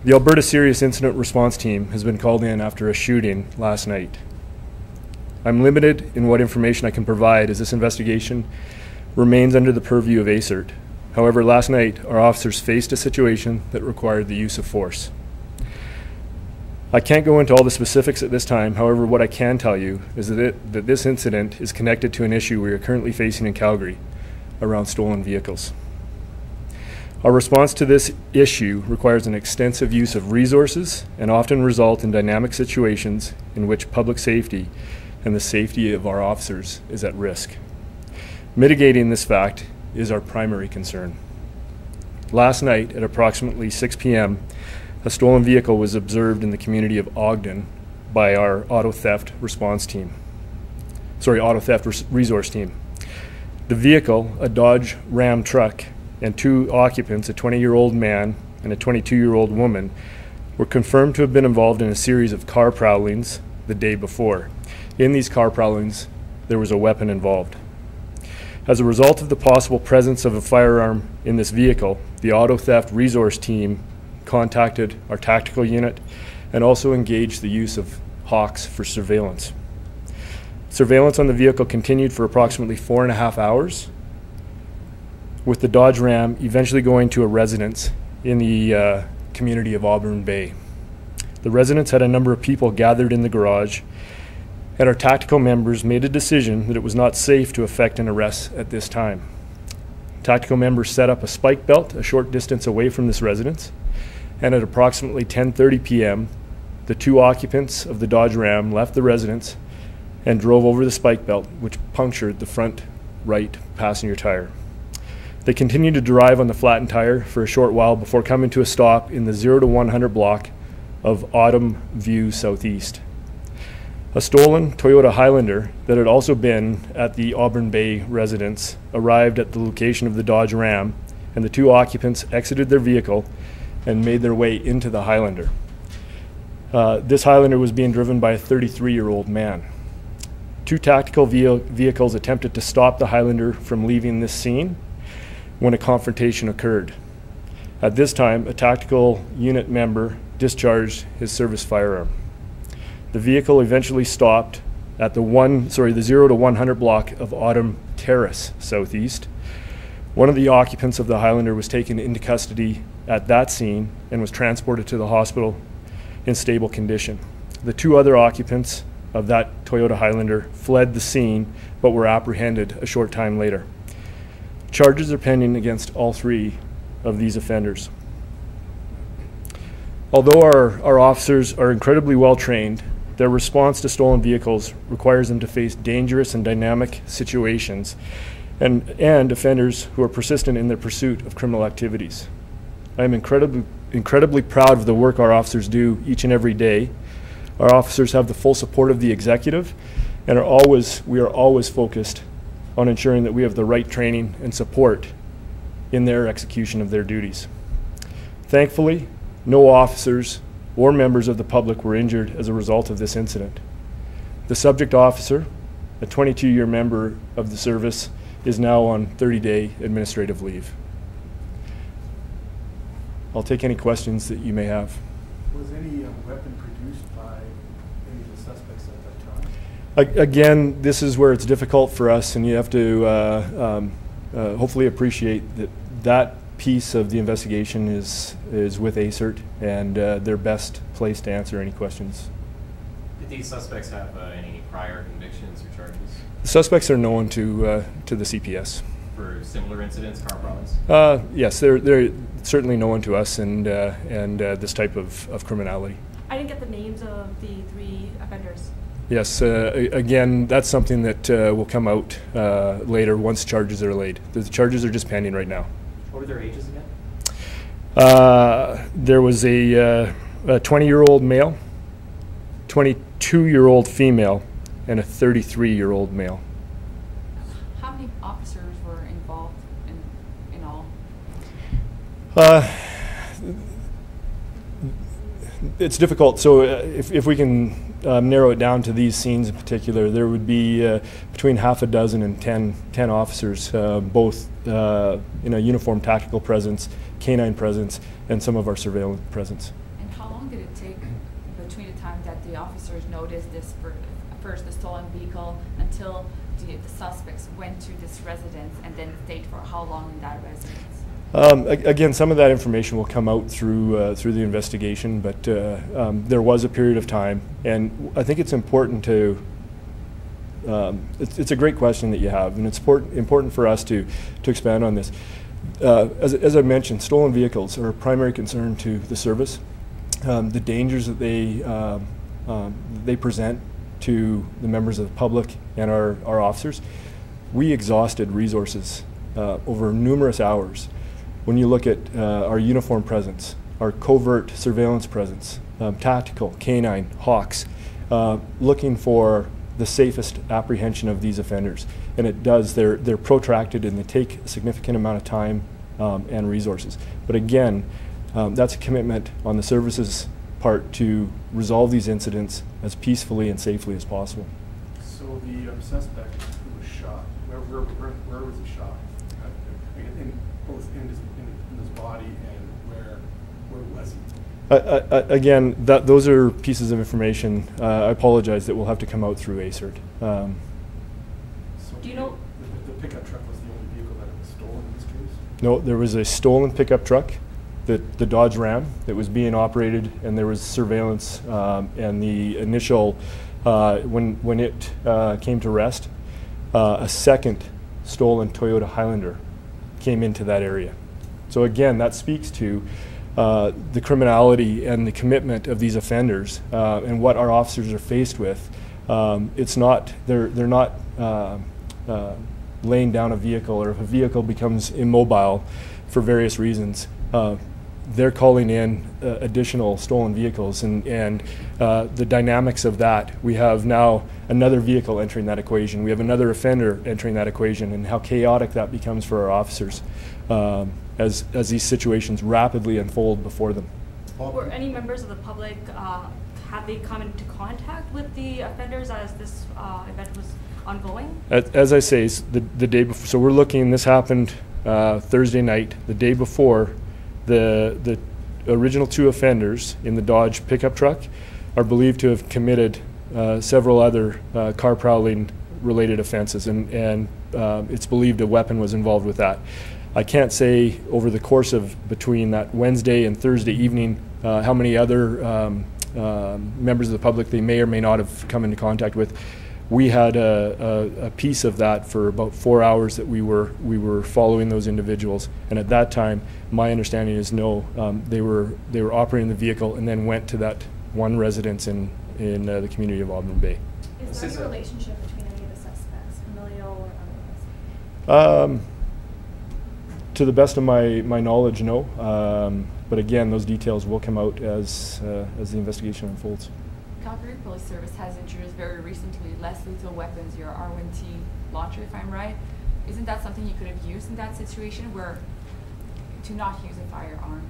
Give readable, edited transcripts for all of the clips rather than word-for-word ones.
The Alberta Serious Incident Response Team has been called in after a shooting last night. I'm limited in what information I can provide as this investigation remains under the purview of ASIRT. However, last night our officers faced a situation that required the use of force. I can't go into all the specifics at this time. However, what I can tell you is that this incident is connected to an issue we are currently facing in Calgary around stolen vehicles. Our response to this issue requires an extensive use of resources and often result in dynamic situations in which public safety and the safety of our officers is at risk. Mitigating this fact is our primary concern. Last night at approximately 6 p.m., a stolen vehicle was observed in the community of Ogden by our auto theft resource team. The vehicle, a Dodge Ram truck, and two occupants, a 20-year-old man and a 22-year-old woman, were confirmed to have been involved in a series of car prowlings the day before. In these car prowlings, there was a weapon involved. As a result of the possible presence of a firearm in this vehicle, the auto theft resource team contacted our tactical unit and also engaged the use of HAWCs for surveillance. Surveillance on the vehicle continued for approximately 4.5 hours, with the Dodge Ram eventually going to a residence in the community of Auburn Bay. The residence had a number of people gathered in the garage, and our tactical members made a decision that it was not safe to effect an arrest at this time. Tactical members set up a spike belt a short distance away from this residence, and at approximately 10:30 p.m., the two occupants of the Dodge Ram left the residence and drove over the spike belt, which punctured the front right passenger tire. They continued to drive on the flattened tire for a short while before coming to a stop in the 0 to 100 block of Autumn View Southeast. A stolen Toyota Highlander that had also been at the Auburn Bay residence arrived at the location of the Dodge Ram, and the two occupants exited their vehicle and made their way into the Highlander. This Highlander was being driven by a 33-year-old man. Two tactical vehicles attempted to stop the Highlander from leaving this scene when a confrontation occurred. At this time, a tactical unit member discharged his service firearm. The vehicle eventually stopped at the 0 to 100 block of Autumn Terrace Southeast. One of the occupants of the Highlander was taken into custody at that scene and was transported to the hospital in stable condition. The two other occupants of that Toyota Highlander fled the scene but were apprehended a short time later. Charges are pending against all three of these offenders. Although our officers are incredibly well trained, their response to stolen vehicles requires them to face dangerous and dynamic situations and offenders who are persistent in their pursuit of criminal activities. I am incredibly proud of the work our officers do each and every day. Our officers have the full support of the executive and we are always focused on ensuring that we have the right training and support in their execution of their duties. Thankfully, no officers or members of the public were injured as a result of this incident. The subject officer, a 22-year member of the service, is now on 30-day administrative leave. I'll take any questions that you may have. Was any weapon produced by any of the suspects at that time? Again, this is where it's difficult for us, and you have to hopefully appreciate that piece of the investigation is with ASIRT, and they're best placed to answer any questions. Did these suspects have any prior convictions or charges? The suspects are known to the CPS. For similar incidents, car problems? Yes, they're certainly known to us and this type of criminality. I didn't get the names of the three offenders. Yes, again, that's something that will come out later once charges are laid. The charges are just pending right now. What were their ages again? There was a 20-year-old male, 22-year-old female, and a 33-year-old male. How many officers were involved in all? It's difficult. So if we can narrow it down to these scenes in particular, there would be between half a dozen and 10 officers, both in a uniform tactical presence, canine presence, and some of our surveillance presence. notice this first, the stolen vehicle, until the suspects went to this residence and then stayed for how long in that residence? Again, some of that information will come out through the investigation, but there was a period of time, and I think it's important to. It's a great question that you have, and it's important for us to expand on this. As I mentioned, stolen vehicles are a primary concern to the service. The dangers that they present to the members of the public and our officers. We exhausted resources over numerous hours. When you look at our uniform presence, our covert surveillance presence, tactical, canine, HAWCs, looking for the safest apprehension of these offenders. And it does, they're protracted and they take a significant amount of time and resources. But again, that's a commitment on the services part to resolve these incidents as peacefully and safely as possible. So the suspect who was shot, where was he shot? Both in his body and where was he? Again, those are pieces of information. I apologize that will have to come out through ASIRT. So Do you know? The pickup truck was the only vehicle that was stolen in this case? No, there was a stolen pickup truck, the Dodge Ram, that was being operated, and there was surveillance. And the initial, when it came to rest, a second stolen Toyota Highlander came into that area. So again, that speaks to the criminality and the commitment of these offenders and what our officers are faced with. It's not, they're not laying down a vehicle, or if a vehicle becomes immobile for various reasons, they're calling in additional stolen vehicles, and the dynamics of that. We have now another vehicle entering that equation. We have another offender entering that equation, and how chaotic that becomes for our officers as these situations rapidly unfold before them. Were any members of the public, have they come into contact with the offenders as this event was ongoing? As I say, the day before, so we're looking, this happened Thursday night. The day before, the original two offenders in the Dodge pickup truck are believed to have committed several other car prowling related offenses, and it's believed a weapon was involved with that. I can't say over the course of between that Wednesday and Thursday evening how many other members of the public they may or may not have come into contact with. We had a piece of that for about 4 hours that we were following those individuals, and at that time, my understanding is no, they were operating the vehicle and then went to that one residence in the community of Auburn Bay. Is there a relationship between any of the suspects, familial or otherwise? To the best of my knowledge, no. But again, those details will come out as the investigation unfolds. Calgary Police Service has introduced very recently less lethal weapons, your R1T launcher, if I'm right. Isn't that something you could have used in that situation, where to not use a firearm?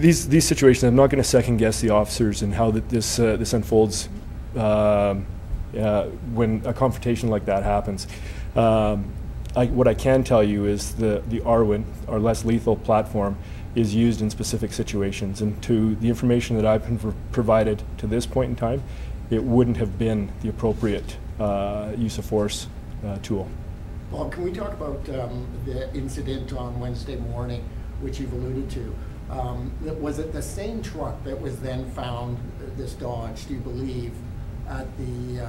These situations, I'm not going to second guess the officers and how this unfolds when a confrontation like that happens. What I can tell you is the RWIN, our less lethal platform, is used in specific situations, and to the information that I've been provided to this point in time, it wouldn't have been the appropriate use of force tool. Bob, can we talk about the incident on Wednesday morning, which you've alluded to? Was it the same truck that was then found, this Dodge, do you believe, at the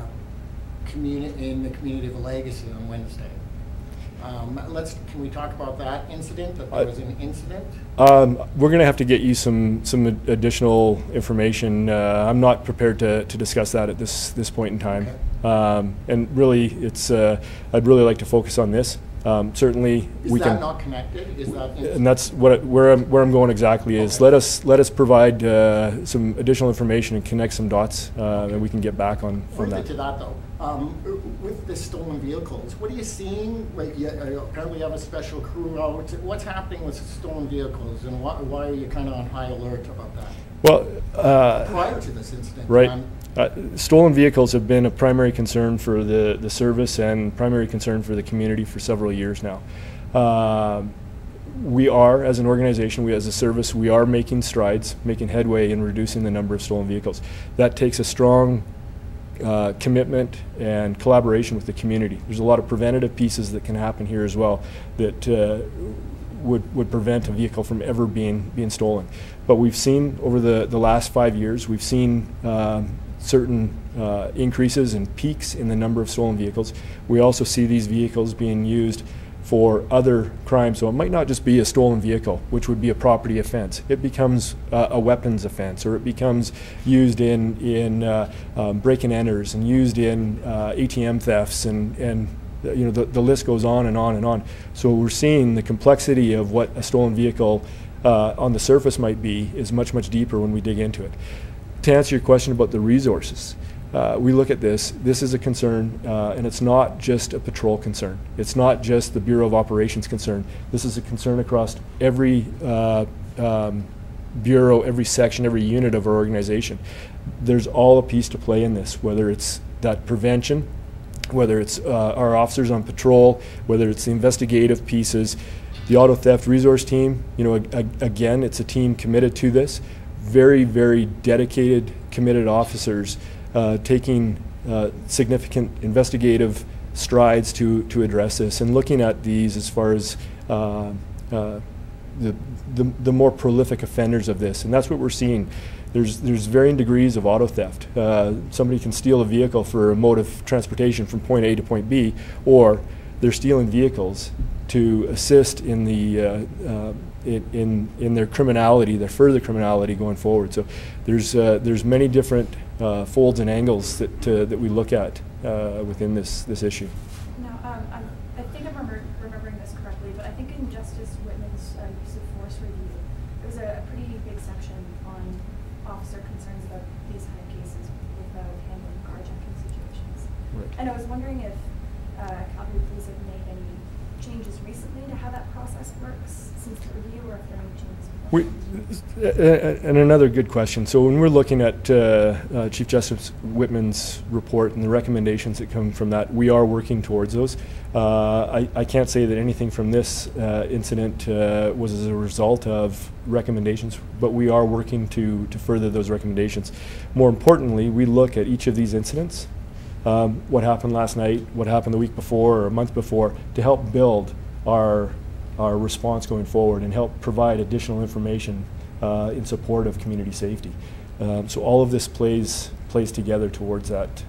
in the community of Legacy on Wednesday? Can we talk about that incident, that there was an incident? We're going to have to get you some additional information. I'm not prepared to discuss that at this point in time. Okay. And really, I'd really like to focus on this. Certainly, we can. Is that not connected? Is that? And that's where I'm going exactly. Is okay. Let us provide some additional information and connect some dots, okay. And we can get back on that. Further to that, though, with the stolen vehicles, what are you seeing? Apparently, you have a special crew out. What's happening with stolen vehicles, and why are you kind of on high alert about that? Well, prior to this incident, right. Stolen vehicles have been a primary concern for the service and primary concern for the community for several years now. we are, as an organization, we as a service, we are making strides, making headway in reducing the number of stolen vehicles. That takes a strong commitment and collaboration with the community. There's a lot of preventative pieces that can happen here as well that would prevent a vehicle from ever being stolen. But we've seen over the last 5 years, we've seen certain increases and peaks in the number of stolen vehicles. We also see these vehicles being used for other crimes. So it might not just be a stolen vehicle, which would be a property offense. It becomes a weapons offense, or it becomes used in break and enters, and used in ATM thefts, and you know, the list goes on and on and on. So we're seeing the complexity of what a stolen vehicle on the surface might be is much, much deeper when we dig into it. To answer your question about the resources, we look at this is a concern, and it's not just a patrol concern. It's not just the Bureau of Operations concern. This is a concern across every bureau, every section, every unit of our organization. There's all a piece to play in this, whether it's that prevention, whether it's our officers on patrol, whether it's the investigative pieces, the auto theft resource team. You know, again, it's a team committed to this. Very, very dedicated, committed officers taking significant investigative strides to address this, and looking at these as far as the more prolific offenders of this. And that's what we're seeing. There's varying degrees of auto theft. Somebody can steal a vehicle for a mode of transportation from point A to point B, or they're stealing vehicles to assist in the in their criminality, their further criminality going forward. So there's many different folds and angles that we look at within this issue. Now, I think I'm remembering this correctly, but I think in Justice Whitman's use of force review, there was a pretty big section on officer concerns about these kind of cases with handling carjacking situations. Right. And I was wondering if Calgary Police have made any changes recently to how that process works since the review, or if there are any changes? And another good question. So when we're looking at Chief Justice Whitman's report and the recommendations that come from that, we are working towards those. I can't say that anything from this incident was as a result of recommendations, but we are working to further those recommendations. More importantly, we look at each of these incidents, what happened last night, what happened the week before or a month before, to help build our response going forward and help provide additional information in support of community safety. So all of this plays together towards that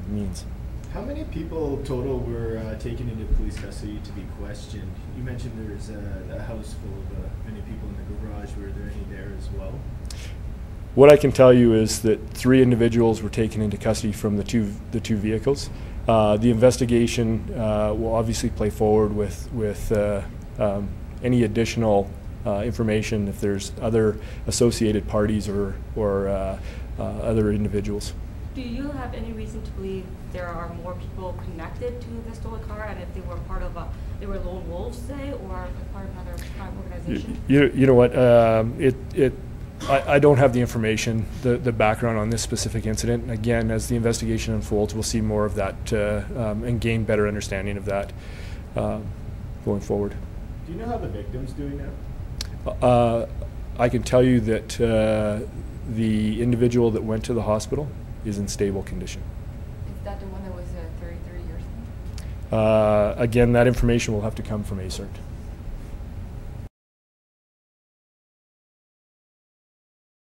means. How many people total were taken into police custody to be questioned? You mentioned there's a house full of many people in the garage. Were there any there as well? What I can tell you is that 3 individuals were taken into custody from the two vehicles. The investigation will obviously play forward with any additional information if there's other associated parties or other individuals. Do you have any reason to believe there are more people connected to the stolen car, and if they were part of they were lone wolves, say, or part of another crime organization? You know what? I don't have the information, the background on this specific incident. And again, as the investigation unfolds, we'll see more of that and gain better understanding of that going forward. Do you know how the victim's doing now? I can tell you that the individual that went to the hospital is in stable condition. Is that the one that was 33 years old? Again, that information will have to come from ASIRT.